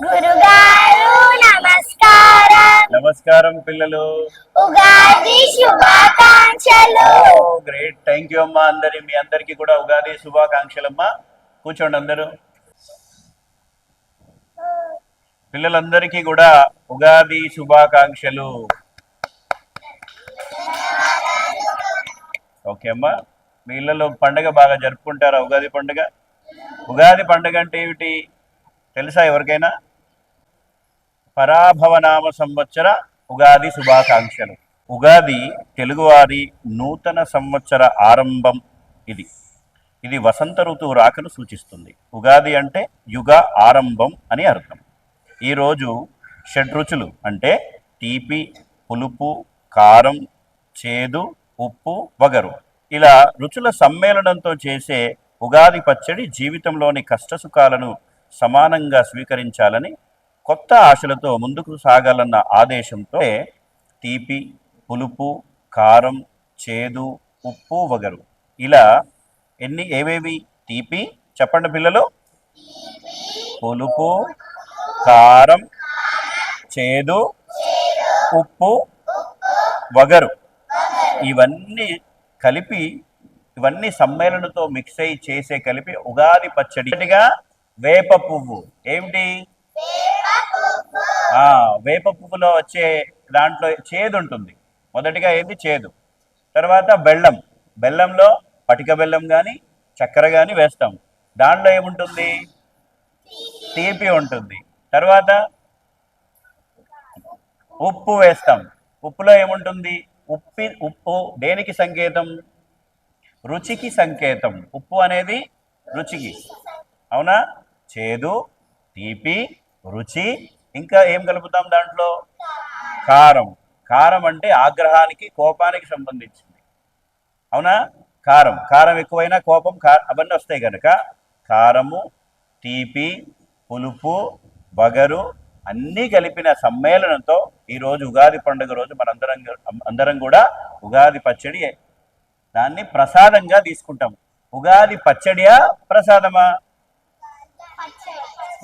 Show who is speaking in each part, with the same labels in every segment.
Speaker 1: గురుగారు నమస్కారం.
Speaker 2: నమస్కారం పిల్లలు.
Speaker 1: ఉగాది శుభాకాంక్షలు.
Speaker 2: గ్రేట్, థ్యాంక్ యూ అమ్మా. మీ అందరికి కూడా ఉగాది శుభాకాంక్షలు అమ్మా. కూర్చోండి అందరూ. పిల్లలందరికీ కూడా ఉగాది శుభాకాంక్షలు. ఓకే అమ్మా. మీ ఇళ్ళలో పండుగ బాగా జరుపుకుంటారా? ఉగాది పండుగ. ఉగాది పండుగ అంటే ఏమిటి తెలుసా ఎవరికైనా? పరాభవనామ సంవత్సర ఉగాది శుభాకాంక్షలు. ఉగాది తెలుగువారి నూతన సంవత్సర ఆరంభం. ఇది వసంత ఋతువు రాకను సూచిస్తుంది. ఉగాది అంటే యుగ ఆరంభం అని అర్థం. ఈరోజు షడ్రుచులు అంటే తీపి, పులుపు, కారం, చేదు, ఉప్పు, వగరు ఇలా రుచుల సమ్మేళనంతో చేసే ఉగాది పచ్చడి జీవితంలోని కష్టసుఖాలను సమానంగా స్వీకరించాలని, కొత్త ఆశలతో ముందుకు సాగాలన్న ఆదేశంతో తీపి, పులుపు, కారం, చేదు, ఉప్పు, వగరు ఇలా ఏవేవి? తీపి చెప్పండి పిల్లలు. పులుపు, కారం, చేదు, ఉప్పు, వగరు ఇవన్నీ కలిపి, ఇవన్నీ సమ్మేళనతో మిక్స్ అయ్యి చేసే కలిపి ఉగాది పచ్చడిగా వేప పువ్వు. ఏమిటి? వేప పువ్వులో వచ్చే దాంట్లో చేదు ఉంటుంది. మొదటిగా ఏది? చేదు. తర్వాత బెల్లం. బెల్లంలో పటిక బెల్లం కానీ చక్కెర కానీ వేస్తాం. దాంట్లో ఏముంటుంది? తీపి ఉంటుంది. తర్వాత ఉప్పు వేస్తాం. ఉప్పులో ఏముంటుంది? ఉప్పు దేనికి సంకేతం? రుచికి సంకేతం. ఉప్పు అనేది రుచికి, అవునా? చేదు, తీపి, రుచి. ఇంకా ఏం కలుపుతాం దాంట్లో? కారం. కారం అంటే ఆగ్రహానికి, కోపానికి సంబంధించింది, అవునా? కారం ఎక్కువైనా కోపం, అవన్నీ వస్తాయి కనుక కారము, తీపి, పులుపు, వగరు అన్నీ కలిపిన సమ్మేళనంతో ఈరోజు ఉగాది పండుగ రోజు అందరం కూడా ఉగాది పచ్చడి దాన్ని ప్రసాదంగా తీసుకుంటాం. ఉగాది పచ్చడియా ప్రసాదమా?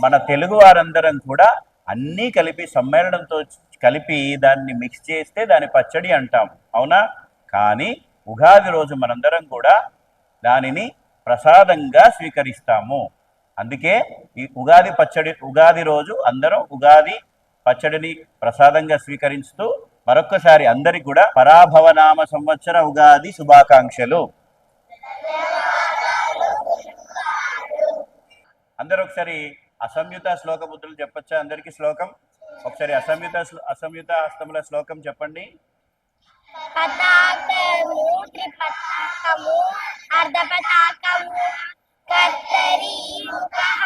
Speaker 2: మన తెలుగు వారందరం కూడా అన్నీ కలిపి సమ్మేళనంతో కలిపి దాన్ని మిక్స్ చేస్తే దాన్ని పచ్చడి అంటాం, అవునా? కానీ ఉగాది రోజు మనందరం కూడా దానిని ప్రసాదంగా స్వీకరిస్తాము. అందుకే ఈ ఉగాది రోజు అందరం ఉగాది పచ్చడిని ప్రసాదంగా స్వీకరిస్తూ మరొక్కసారి అందరికి కూడా పరాభవనామ సంవత్సర ఉగాది శుభాకాంక్షలు. అందరూ ఒకసారి అసంయుత శ్లోక బుద్ధులు చెప్పచ్చా అందరికీ? శ్లోకం ఒకసారి అసంయుత హస్తముల శ్లోకం చెప్పండి.
Speaker 1: పతాకము త్రిపతాకము అర్ధపతాకము కత్తరి ముఖః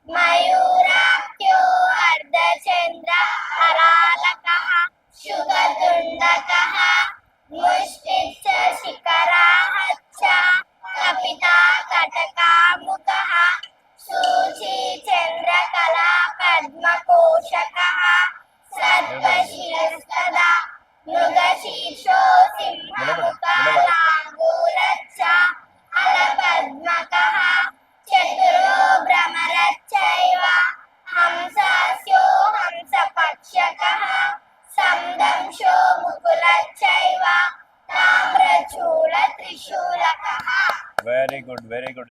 Speaker 1: మయూరాఖ్యో అర్ధచంద్ర హరాలకః శుకతుండకః ముష్టిశ్చ శిఖరాః కపితా కటకాముఖః సూచీ చంద్రకళా పద్మకోశకః సర్వశిరస్తదా మృగశీర్షో సింహముఖాలాంగూరచ్చ అలపద్మకః చతురో భ్రమరచ్చైవ హంసాస్యో హంసపక్షకః సందంశో ముకులచ్చైవ తామ్రచూల త్రిశూలకః.
Speaker 2: Very good, very good.